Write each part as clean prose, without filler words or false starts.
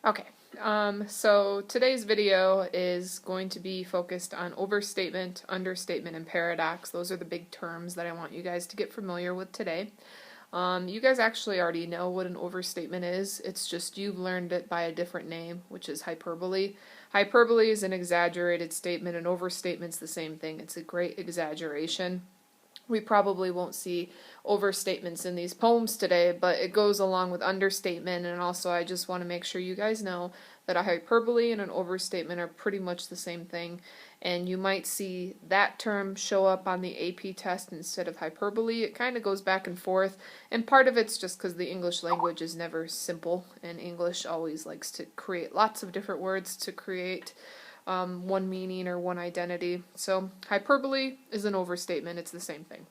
Okay, so today's video is going to be focused on overstatement, understatement, and paradox. Those are the big terms that I want you guys to get familiar with today. You guys actually already know what an overstatement is. It's just you've learned it by a different name, which is hyperbole. Hyperbole is an exaggerated statement, and overstatement's the same thing. It's a great exaggeration. We probably won't see overstatements in these poems today, but it goes along with understatement, and also I just want to make sure you guys know that a hyperbole and an overstatement are pretty much the same thing, and you might see that term show up on the AP test instead of hyperbole. It kind of goes back and forth, and part of it's just because the English language is never simple, and English always likes to create lots of different words to create one meaning or one identity. So hyperbole is an overstatement. It's the same thing.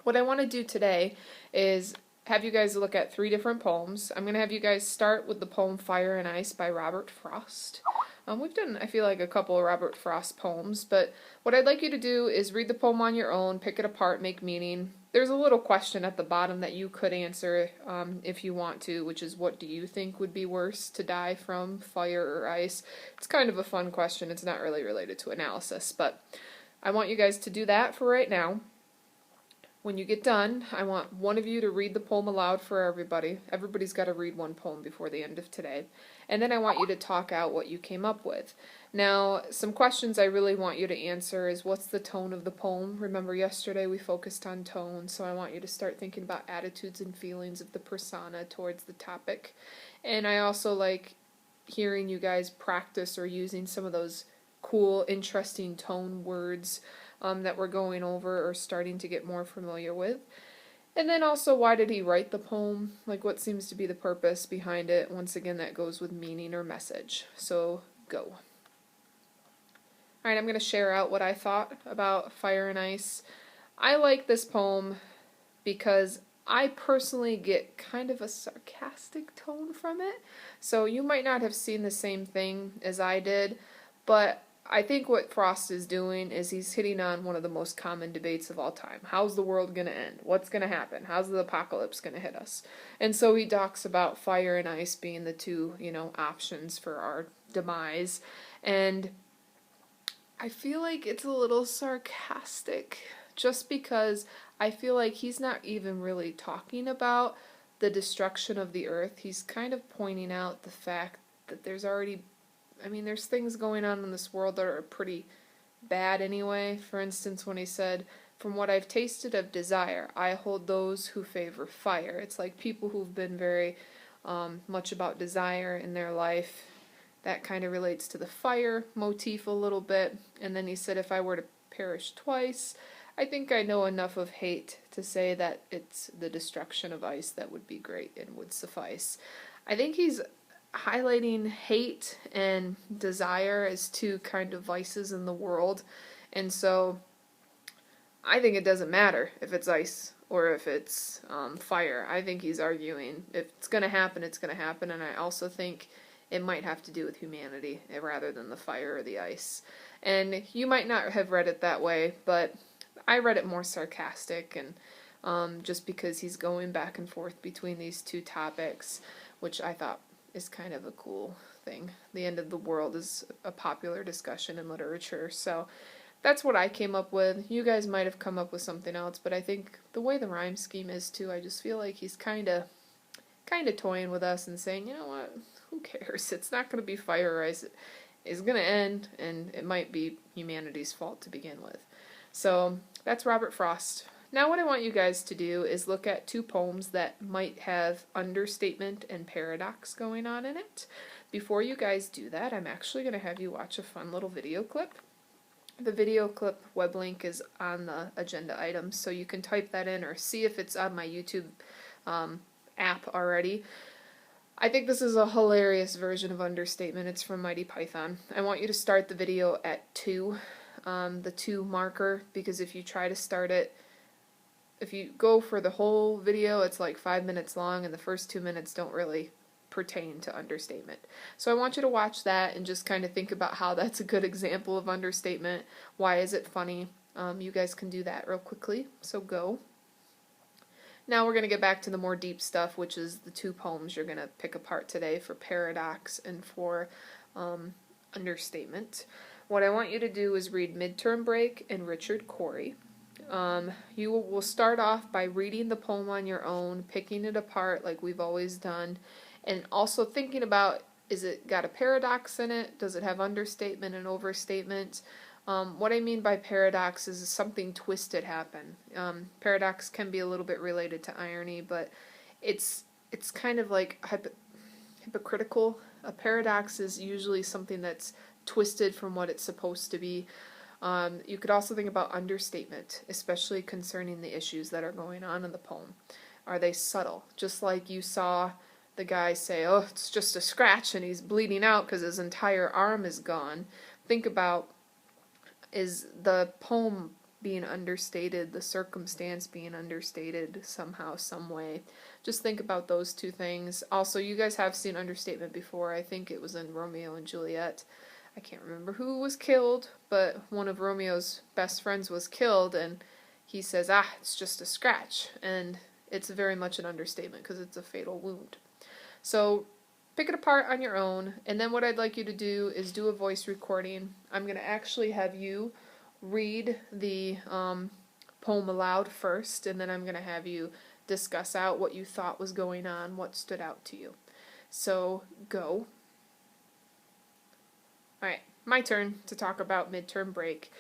What I want to do today is have you guys look at 3 different poems. I'm going to have you guys start with the poem Fire and Ice by Robert Frost. We've done, I feel like, a couple of Robert Frost poems, but what I'd like you to do is read the poem on your own, pick it apart, make meaning. There's a little question at the bottom that you could answer if you want to, which is, what do you think would be worse, to die from fire or ice? It's kind of a fun question. It's not really related to analysis, but I want you guys to do that for right now. When you get done, I want one of you to read the poem aloud for everybody. Everybody's got to read one poem before the end of today. And then I want you to talk out what you came up with. Now, some questions I really want you to answer is, what's the tone of the poem? Remember yesterday we focused on tone, so I want you to start thinking about attitudes and feelings of the persona towards the topic. And I also like hearing you guys practice or using some of those cool, interesting tone words that we're going over or starting to get more familiar with. And then also, why did he write the poem? Like, what seems to be the purpose behind it? Once again, that goes with meaning or message. So, go. Alright, I'm going to share out what I thought about Fire and Ice. I like this poem because I personally get kind of a sarcastic tone from it. So you might not have seen the same thing as I did, but I think what Frost is doing is he's hitting on one of the most common debates of all time. How's the world going to end? What's going to happen? How's the apocalypse going to hit us? And so he talks about fire and ice being the two, options for our demise. And I feel like it's a little sarcastic just because I feel like he's not even really talking about the destruction of the earth. He's kind of pointing out the fact that there's things going on in this world that are pretty bad anyway. For instance, when he said, "From what I've tasted of desire, I hold those who favor fire." It's like people who've been very much about desire in their life. That kind of relates to the fire motif a little bit. And then he said, "If I were to perish twice, I think I know enough of hate to say that it's the destruction of ice that would be great and would suffice." I think he's highlighting hate and desire as two kind of vices in the world, and so I think it doesn't matter if it's ice or if it's fire. I think he's arguing if it's going to happen, it's going to happen, and I also think it might have to do with humanity rather than the fire or the ice. And you might not have read it that way, but I read it more sarcastic, and just because he's going back and forth between these two topics, which I thought is kind of a cool thing. The end of the world is a popular discussion in literature, so that's what I came up with. You guys might have come up with something else, but I think the way the rhyme scheme is too, I just feel like he's kind of toying with us and saying, you know what, who cares? It's not going to be fire or ice. It's going to end, and it might be humanity's fault to begin with. So that's Robert Frost. Now what I want you guys to do is look at 2 poems that might have understatement and paradox going on in it. Before you guys do that, I'm actually going to have you watch a fun little video clip. The video clip web link is on the agenda items, so you can type that in or see if it's on my YouTube app already. I think this is a hilarious version of understatement. It's from Mighty Python. I want you to start the video at 2, the 2 marker, because if you try to start it, if you go for the whole video, it's like 5 minutes long, and the first 2 minutes don't really pertain to understatement. So I want you to watch that and just kind of think about how that's a good example of understatement. Why is it funny? You guys can do that real quickly, so go. Now we're going to get back to the more deep stuff, which is the two poems you're going to pick apart today for Paradox and for Understatement. What I want you to do is read Midterm Break and Richard Cory. You will start off by reading the poem on your own, picking it apart like we've always done, and also thinking about, is it got a paradox in it? Does it have understatement and overstatement? What I mean by paradox is something twisted happen. Paradox can be a little bit related to irony, but it's kind of like hypocritical. A paradox is usually something that's twisted from what it's supposed to be. You could also think about understatement, especially concerning the issues that are going on in the poem. Are they subtle? Just like you saw the guy say, oh, it's just a scratch, and he's bleeding out because his entire arm is gone. Think about, is the poem being understated, the circumstance being understated somehow, some way? Just think about those two things. Also, you guys have seen understatement before. I think it was in Romeo and Juliet. I can't remember who was killed, but one of Romeo's best friends was killed, and he says, it's just a scratch. And it's very much an understatement because it's a fatal wound. So pick it apart on your own, and then what I'd like you to do is do a voice recording. I'm going to actually have you read the poem aloud first, and then I'm going to have you discuss out what you thought was going on, what stood out to you. So go. Alright, my turn to talk about Midterm Break.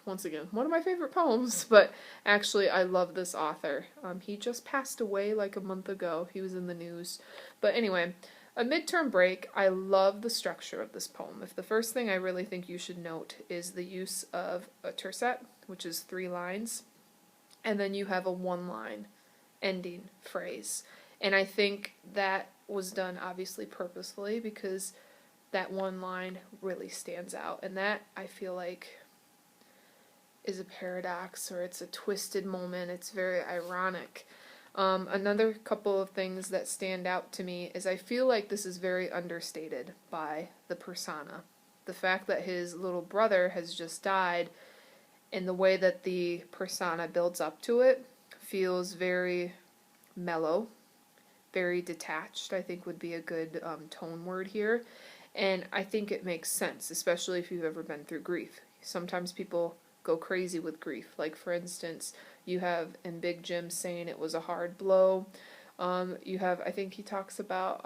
Once again, one of my favorite poems, but actually I love this author. He just passed away like a month ago. He was in the news. But anyway, A Midterm Break, I love the structure of this poem. If the first thing I really think you should note is the use of a tercet, which is 3 lines, and then you have a 1-line ending phrase. And I think that was done obviously purposefully because that 1 line really stands out, and that, I feel like, is a paradox, or it's a twisted moment. It's very ironic. Another couple of things that stand out to me is I feel like this is very understated by the persona. The fact that his little brother has just died, and the way that the persona builds up to it feels very mellow, very detached, I think would be a good tone word here. And I think it makes sense, especially if you've ever been through grief. Sometimes people go crazy with grief. Like, for instance, you have in Big Jim saying it was a hard blow. You have, I think he talks about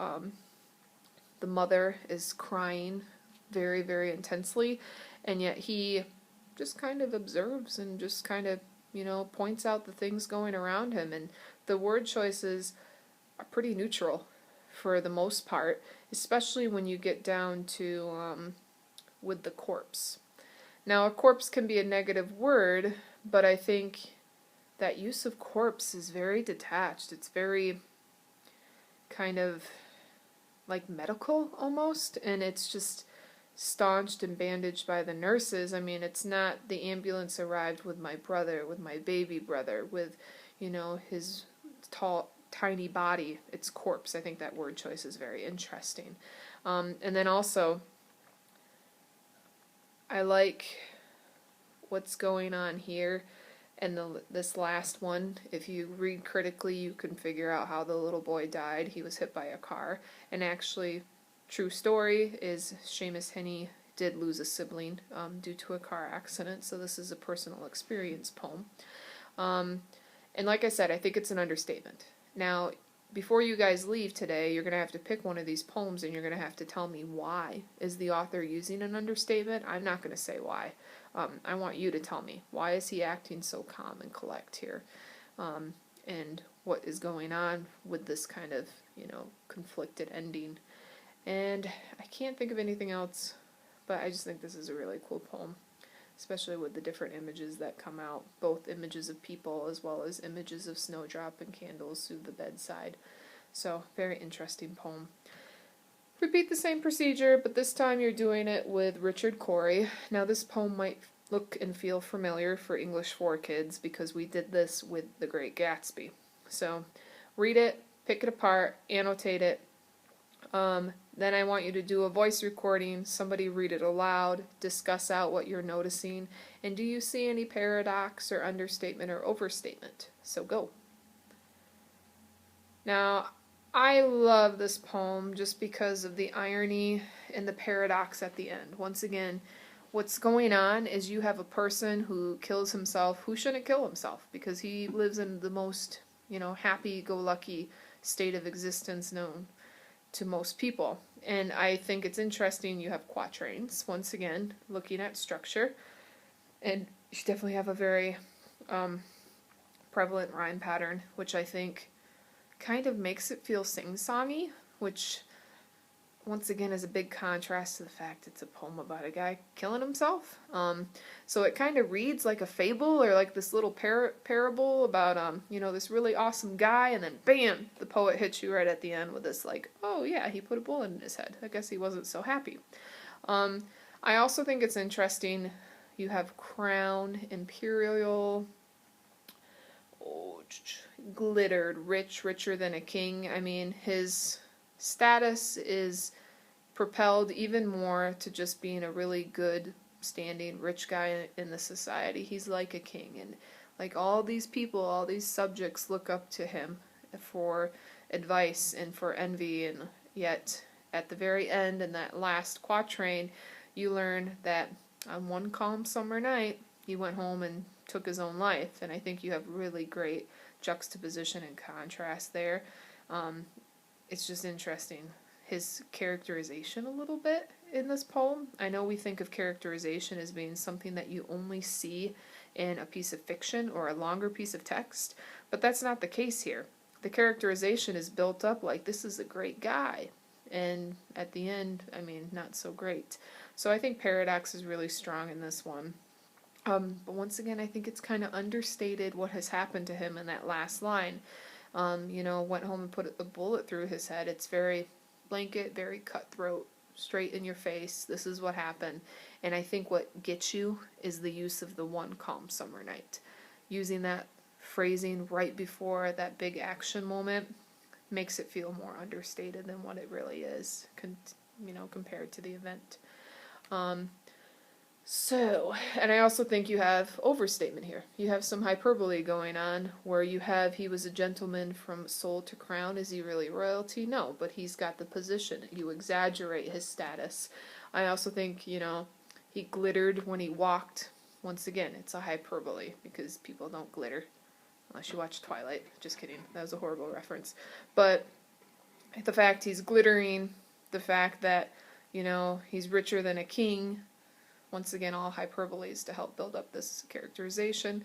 the mother is crying very, very intensely, and yet he just kind of observes and just kind of, points out the things going around him. And the word choices are pretty neutral for the most part, especially when you get down to with the corpse. Now, a corpse can be a negative word, but I think that use of corpse is very detached. It's very kind of like medical almost, and it's just staunched and bandaged by the nurses. I mean, it's not the ambulance arrived with my brother, with my baby brother, with, his tiny body. It's corpse. I think that word choice is very interesting. And then also, I like what's going on here, and this last one. If you read critically, you can figure out how the little boy died. He was hit by a car, and actually, true story is Seamus Heaney did lose a sibling due to a car accident, so this is a personal experience poem. And like I said, I think it's an understatement. Now, before you guys leave today, you're going to have to pick one of these poems, and you're going to have to tell me why. Is the author using an understatement? I'm not going to say why. I want you to tell me. Why is he acting so calm and collect here? And what is going on with this kind of, conflicted ending? And I can't think of anything else, but I just think this is a really cool poem, especially with the different images that come out, both images of people as well as images of snowdrop and candles through the bedside. So, very interesting poem. Repeat the same procedure, but this time you're doing it with Richard Cory. Now, this poem might look and feel familiar for English 4 kids because we did this with The Great Gatsby. So, read it, pick it apart, annotate it, Then I want you to do a voice recording, somebody read it aloud, discuss out what you're noticing, and do you see any paradox or understatement or overstatement? So go. Now, I love this poem just because of the irony and the paradox at the end. Once again, what's going on is you have a person who kills himself who shouldn't kill himself because he lives in the most, happy-go-lucky state of existence known to most people. And I think it's interesting you have quatrains, once again, looking at structure. And you definitely have a very prevalent rhyme pattern, which I think kind of makes it feel sing-songy, which once again is a big contrast to the fact it's a poem about a guy killing himself. So it kind of reads like a fable or like this little parable about, this really awesome guy, and then bam, the poet hits you right at the end with this like, oh yeah, he put a bullet in his head. I guess he wasn't so happy. I also think it's interesting, you have crown, imperial, glittered, rich, richer than a king. I mean, his status is propelled even more to just being a really good standing rich guy in the society. He's like a king, and like all these people, all these subjects look up to him for advice and for envy, and yet at the very end in that last quatrain you learn that on one calm summer night he went home and took his own life. And I think you have really great juxtaposition and contrast there. It's just interesting, his characterization a little bit in this poem. I know we think of characterization as being something that you only see in a piece of fiction or a longer piece of text, but that's not the case here. The characterization is built up like this is a great guy, and at the end, I mean, not so great. So I think paradox is really strong in this one. But once again, I think it's kind of understated what has happened to him in that last line. Went home and put a bullet through his head. It's very blanket, very cutthroat, straight in your face. This is what happened. And I think what gets you is the use of the one calm summer night. Using that phrasing right before that big action moment makes it feel more understated than what it really is, compared to the event. And I also think you have overstatement here. You have some hyperbole going on where you have he was a gentleman from soul to crown. Is he really royalty? No, but he's got the position. You exaggerate his status. I also think, he glittered when he walked. Once again, it's a hyperbole because people don't glitter unless you watch Twilight. Just kidding. That was a horrible reference. But the fact he's glittering, the fact that, he's richer than a king, once again, all hyperboles to help build up this characterization,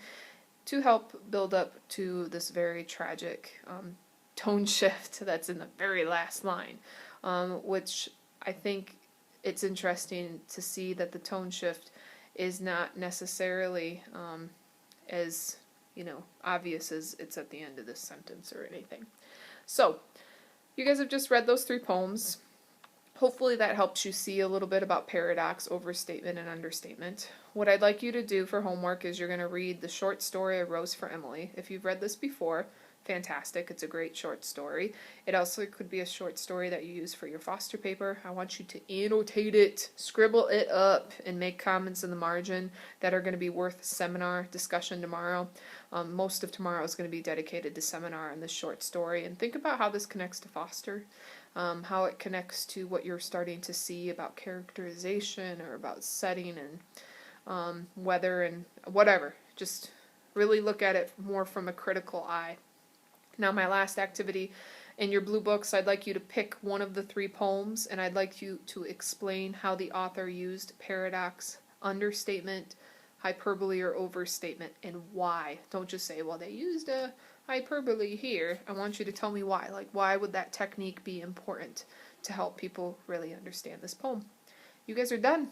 to help build up to this very tragic tone shift that's in the very last line, which I think it's interesting to see that the tone shift is not necessarily as, obvious as it's at the end of this sentence or anything. So, you guys have just read those 3 poems. Hopefully that helps you see a little bit about paradox, overstatement, and understatement. What I'd like you to do for homework is you're going to read the short story A Rose for Emily. If you've read this before, fantastic. It's a great short story. It also could be a short story that you use for your foster paper. I want you to annotate it, scribble it up, and make comments in the margin that are going to be worth seminar discussion tomorrow. Most of tomorrow is going to be dedicated to seminar and this short story. And think about how this connects to foster. How it connects to what you're starting to see about characterization or about setting and weather and whatever. Just really look at it more from a critical eye. Now, my last activity in your blue books, I'd like you to pick one of the 3 poems, and I'd like you to explain how the author used paradox, understatement, hyperbole, or overstatement, and why. Don't just say, well, they used a hyperbole here. I want you to tell me why. Like, why would that technique be important to help people really understand this poem? You guys are done.